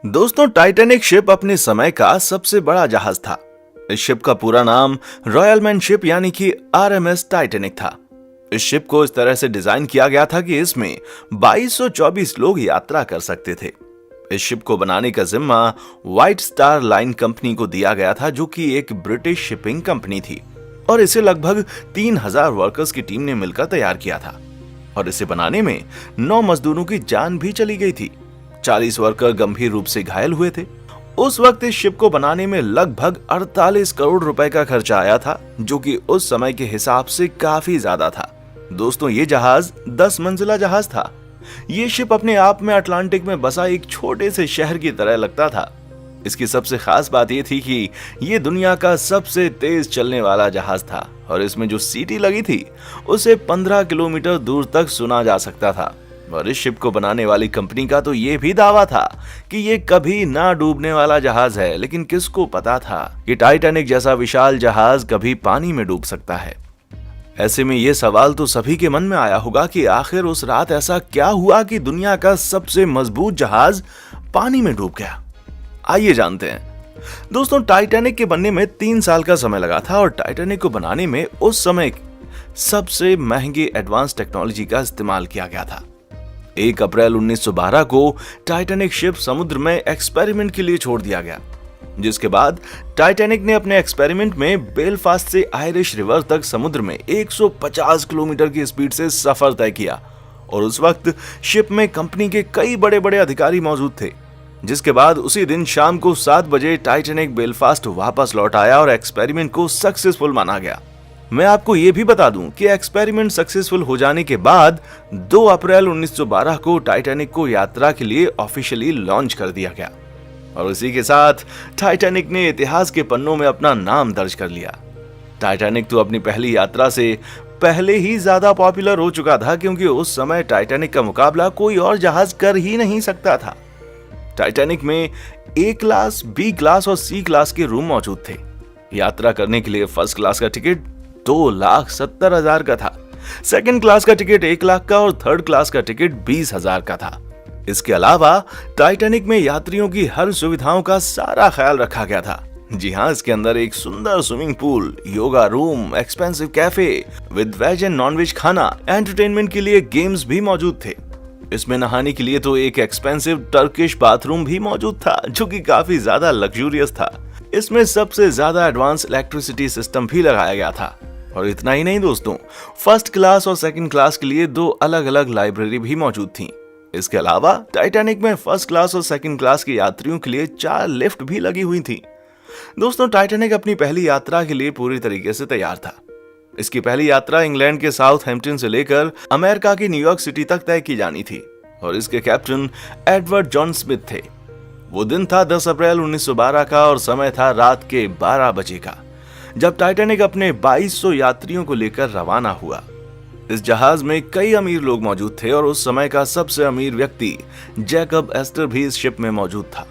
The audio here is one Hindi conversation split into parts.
दोस्तों, टाइटैनिक शिप अपने समय का सबसे बड़ा जहाज था। इस शिप का पूरा नाम रॉयल मैन शिप यानी कि आरएमएस टाइटैनिक था। इस शिप को इस तरह से डिजाइन किया गया था कि इसमें 2224 लोग यात्रा कर सकते थे। इस शिप को बनाने का जिम्मा व्हाइट स्टार लाइन कंपनी को दिया गया था, जो कि एक ब्रिटिश शिपिंग कंपनी थी, और इसे लगभग 3000 वर्कर्स की टीम ने मिलकर तैयार किया था। और इसे बनाने में 9 मजदूरों की जान भी चली गई थी। 40 वर्कर गंभीर रूप से घायल हुए थे। उस वक्त इस शिप को बनाने में लगभग 48 करोड़ रुपए का खर्चा आया था, जो कि उस समय के हिसाब से काफी ज्यादा था। दोस्तों, ये जहाज 10 मंजिला जहाज था। ये शिप अपने आप में अटलांटिक में बसा एक छोटे से शहर की तरह लगता था। इसकी सबसे खास बात यह थी कि ये दुनिया का सबसे तेज चलने वाला जहाज था, और इसमें जो सीटी लगी थी उसे 15 किलोमीटर दूर तक सुना जा सकता था। और इस शिप को बनाने वाली कंपनी का तो ये भी दावा था कि ये कभी ना डूबने वाला जहाज है, लेकिन किसको पता था कि टाइटैनिक जैसा विशाल जहाज कभी पानी में डूब सकता है। ऐसे में ये सवाल तो सभी के मन में आया होगा कि आखिर उस रात ऐसा क्या हुआ कि दुनिया का सबसे मजबूत जहाज पानी में डूब गया। आइए जानते हैं। दोस्तों, टाइटैनिक के बनने में 3 साल का समय लगा था, और टाइटैनिक को बनाने में उस समय सबसे महंगे एडवांस टेक्नोलॉजी का इस्तेमाल किया गया था। 1 अप्रैल 1912 को टाइटैनिक शिप समुद्र में एक्सपेरिमेंट के लिए छोड़ दिया गया, जिसके बाद टाइटैनिक ने अपने एक्सपेरिमेंट में बेलफास्ट से आयरिश रिवर तक समुद्र में 150 किलोमीटर की स्पीड से सफर तय किया। और उस वक्त शिप में कंपनी के कई बड़े बड़े अधिकारी मौजूद थे। जिसके बाद उसी दिन शाम को 7 बजे टाइटैनिक बेलफास्ट वापस लौट आया और एक्सपेरिमेंट को सक्सेसफुल माना गया। मैं आपको यह भी बता दूं कि एक्सपेरिमेंट सक्सेसफुल हो जाने के बाद 2 अप्रैल 1912 को टाइटैनिक को यात्रा के लिए ऑफिशियली लॉन्च कर दिया गया, और इसी के साथ टाइटैनिक ने इतिहास के पन्नों में अपना नाम दर्ज कर लिया। टाइटैनिक तो अपनी पहली यात्रा से पहले ही ज्यादा पॉपुलर हो चुका था, क्योंकि उस समय टाइटैनिक का मुकाबला कोई और जहाज कर ही नहीं सकता था। टाइटैनिक में ए क्लास, बी क्लास और सी क्लास के रूम मौजूद थे। यात्रा करने के लिए फर्स्ट क्लास का टिकट 2,70,000 का था, सेकंड क्लास का टिकट 1 लाख का, और थर्ड क्लास का टिकट 20,000 का था। इसके अलावा टाइटैनिक में यात्रियों की हर सुविधाओं का सारा ख्याल रखा गया था। जी हाँ, इसके अंदर एक सुंदर swimming pool, yoga room, expensive cafe with veg and non veg खाना, एंटरटेनमेंट के लिए गेम्स भी मौजूद थे। इसमें नहाने के लिए तो एक एक्सपेंसिव टर्किश बाथरूम भी मौजूद था, जो कि काफी ज्यादा लग्जूरियस था। इसमें सबसे ज्यादा एडवांस इलेक्ट्रिसिटी सिस्टम भी लगाया गया था। और इतना ही नहीं दोस्तों, फर्स्ट क्लास और सेकंड क्लास के लिए 2 अलग अलग लाइब्रेरी भी मौजूद थी। इसके अलावा टाइटैनिक में फर्स्ट क्लास और सेकंड क्लास के यात्रियों के लिए 4 लिफ्ट भी लगी हुई थी। दोस्तों, टाइटैनिक अपनी पहली यात्रा के लिए पूरी तरीके से तैयार था। इसकी पहली यात्रा इंग्लैंड के साउथहैम्पटन से लेकर अमेरिका की न्यूयॉर्क सिटी तक तय की जानी थी, और इसके कैप्टन एडवर्ड जॉन स्मिथ थे। वो दिन था 10 अप्रैल 1912 का, और समय था रात के 12 बजे का, जब टाइटैनिक अपने 2200 यात्रियों को लेकर रवाना हुआ। इस जहाज में कई अमीर लोग मौजूद थे, और उस समय का सबसे अमीर व्यक्ति जैकब एस्टर भी इस शिप में मौजूद था।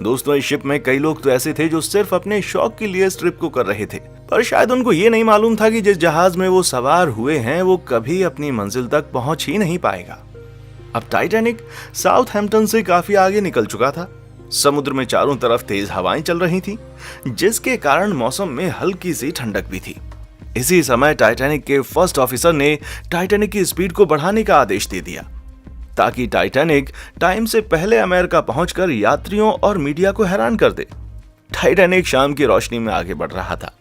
दोस्तों, इस शिप में कई लोग तो ऐसे थे जो सिर्फ अपने शौक के लिए इस ट्रिप को कर रहे थे, पर शायद उनको ये नहीं मालूम था कि जिस जहाज में वो सवार हुए हैं वो कभी अपनी मंजिल तक पहुंच ही नहीं पाएगा। अब टाइटैनिक साउथहैम्पटन से काफी आगे निकल चुका था। समुद्र में चारों तरफ तेज हवाएं चल रही थी, जिसके कारण मौसम में हल्की सी ठंडक भी थी। इसी समय टाइटैनिक के फर्स्ट ऑफिसर ने टाइटैनिक की स्पीड को बढ़ाने का आदेश दे दिया, ताकि टाइटैनिक टाइम से पहले अमेरिका पहुंचकर यात्रियों और मीडिया को हैरान कर दे। टाइटैनिक शाम की रोशनी में आगे बढ़ रहा था।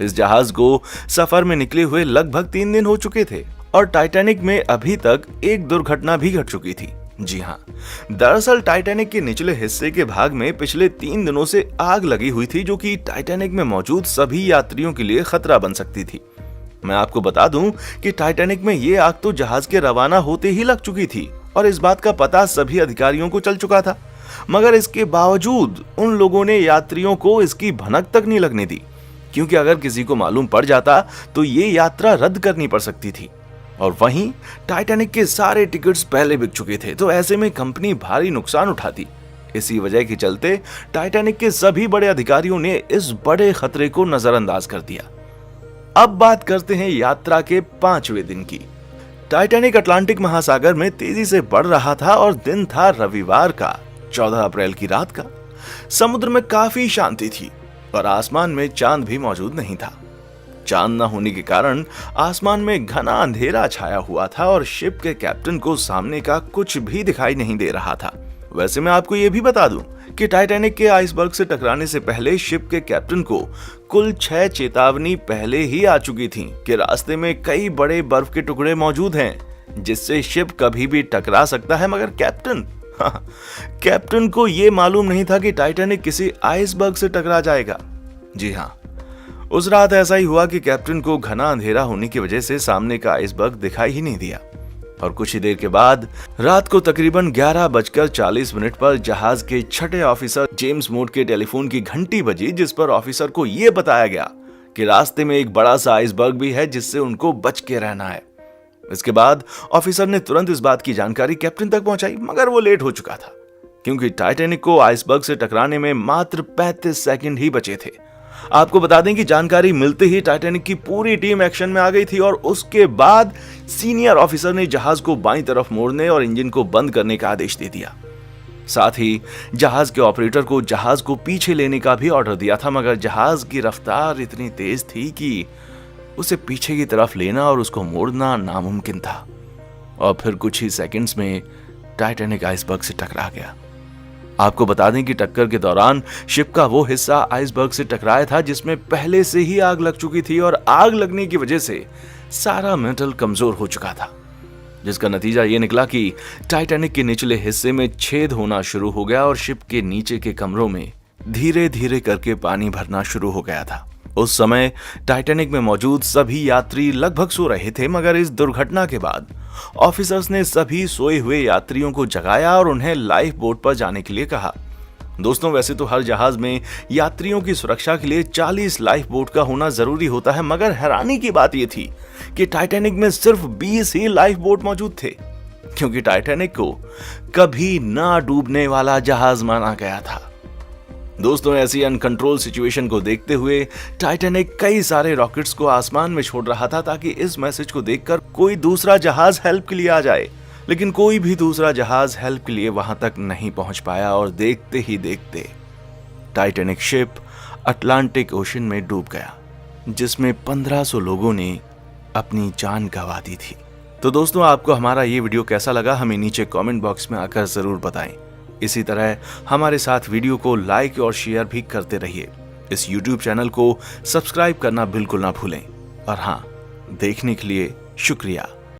इस जहाज को सफर में निकले हुए लगभग 3 दिन हो चुके थे, और टाइटैनिक में अभी तक एक दुर्घटना भी घट चुकी थी। जी हाँ, दरअसल टाइटैनिक के निचले हिस्से के भाग में पिछले 3 दिनों से आग लगी हुई थी, जो कि टाइटैनिक में मौजूद सभी यात्रियों के लिए खतरा बन सकती थी। मैं आपको बता दूं कि टाइटैनिक में ये आग तो जहाज के रवाना होते ही लग चुकी थी, और इस बात का पता सभी अधिकारियों को चल चुका था। मगर इसके बावजूद उन लोगों ने यात्रियों को इसकी भनक तक नहीं लगने दी, क्योंकि अगर किसी को मालूम पड़ जाता तो ये यात्रा रद्द करनी पड़ सकती थी। और वहीं टाइटैनिक के सारे टिकट्स पहले बिक चुके थे, तो ऐसे में कंपनी भारी नुकसान उठाती। इसी वजह के चलते टाइटैनिक के सभी बड़े अधिकारियों ने इस बड़े खतरे को नजरअंदाज कर दिया। अब बात करते हैं यात्रा के 5वें दिन की। टाइटैनिक अटलांटिक महासागर में तेजी से बढ़ रहा था, और दिन था रविवार का 14 अप्रैल की रात का। समुद्र में काफी शांति थी और आसमान में चांद भी मौजूद नहीं था। चांद न होने के कारण आसमान में घना अंधेरा छाया हुआ था और शिप के कैप्टन को सामने का कुछ भी दिखाई नहीं दे रहा था। वैसे मैं आपको यह भी बता दूं कि टाइटैनिक के आइसबर्ग से टकराने से पहले शिप के कैप्टन को कुल 6 चेतावनी पहले ही आ चुकी थी कि रास्ते में कई बड़े बर्फ के टुकड़े मौजूद हैं जिससे शिप कभी भी टकरा सकता है। मगर कैप्टन को यह मालूम नहीं था कि टाइटैनिक किसी आइसबर्ग से टकरा जाएगा। जी हाँ, उस रात ऐसा ही हुआ कि कैप्टन को घना अंधेरा होने की वजह से सामने का आइसबर्ग दिखाई ही नहीं दिया और कुछ ही देर के बाद रात को तकरीबन 11:40 पर जहाज के छठे ऑफिसर जेम्स मूड के टेलीफोन की घंटी बजी, जिस पर ऑफिसर को यह बताया गया कि रास्ते में एक बड़ा सा आइसबर्ग भी है जिससे उनको बच के रहना है। इसके बाद ऑफिसर ने तुरंत इस बात की जानकारी कैप्टन तक पहुंचाई, मगर वो लेट हो चुका था क्योंकि टाइटैनिक को आइसबर्ग से टकराने में मात्र 35 सेकंड ही बचे थे। आपको बता दें कि जानकारी मिलते ही टाइटैनिक की पूरी टीम एक्शन में आ गई थी और उसके बाद सीनियर ऑफिसर ने जहाज को बाईं तरफ मोड़ने और इंजन को बंद करने का आदेश दे दिया। साथ ही जहाज के ऑपरेटर को जहाज को पीछे लेने का भी ऑर्डर दिया था, मगर जहाज की रफ्तार इतनी तेज थी कि उसे पीछे की तरफ लेना और उसको मोड़ना नामुमकिन था और फिर कुछ ही सेकंड्स में टाइटैनिक आइसबर्ग से टकरा गया। आपको बता दें कि टक्कर के दौरान शिप का वो हिस्सा आइसबर्ग से टकराया था जिसमें पहले से ही आग लग चुकी थी और आग लगने की वजह से सारा मेटल कमजोर हो चुका था, जिसका नतीजा ये निकला कि टाइटैनिक के निचले हिस्से में छेद होना शुरू हो गया और शिप के नीचे के कमरों में धीरे धीरे करके पानी भरना शुरू हो गया था। उस समय टाइटैनिक में मौजूद सभी यात्री लगभग सो रहे थे, मगर इस दुर्घटना के बाद ऑफिसर्स ने सभी सोए हुए यात्रियों को जगाया और उन्हें लाइफ बोट पर जाने के लिए कहा। दोस्तों, वैसे तो हर जहाज में यात्रियों की सुरक्षा के लिए 40 लाइफ बोट का होना जरूरी होता है, मगर हैरानी की बात यह थी कि टाइटैनिक में सिर्फ 20 ही लाइफ बोट मौजूद थे, क्योंकि टाइटैनिक को कभी ना डूबने वाला जहाज माना गया था। दोस्तों, ऐसी अनकंट्रोल सिचुएशन को देखते हुए टाइटैनिक कई सारे रॉकेट्स को आसमान में छोड़ रहा था ताकि इस मैसेज को देखकर कोई दूसरा जहाज हेल्प के लिए आ जाए, लेकिन कोई भी दूसरा जहाज हेल्प के लिए वहां तक नहीं पहुंच पाया और देखते ही देखते टाइटैनिक शिप अटलांटिक ओशन में डूब गया, जिसमें 1500 लोगों ने अपनी जान गंवा दी थी। तो दोस्तों, आपको हमारा ये वीडियो कैसा लगा हमें नीचे कमेंट बॉक्स में आकर जरूर बताएं। इसी तरह हमारे साथ वीडियो को लाइक और शेयर भी करते रहिए। इस YouTube चैनल को सब्सक्राइब करना बिल्कुल ना भूलें और हाँ, देखने के लिए शुक्रिया।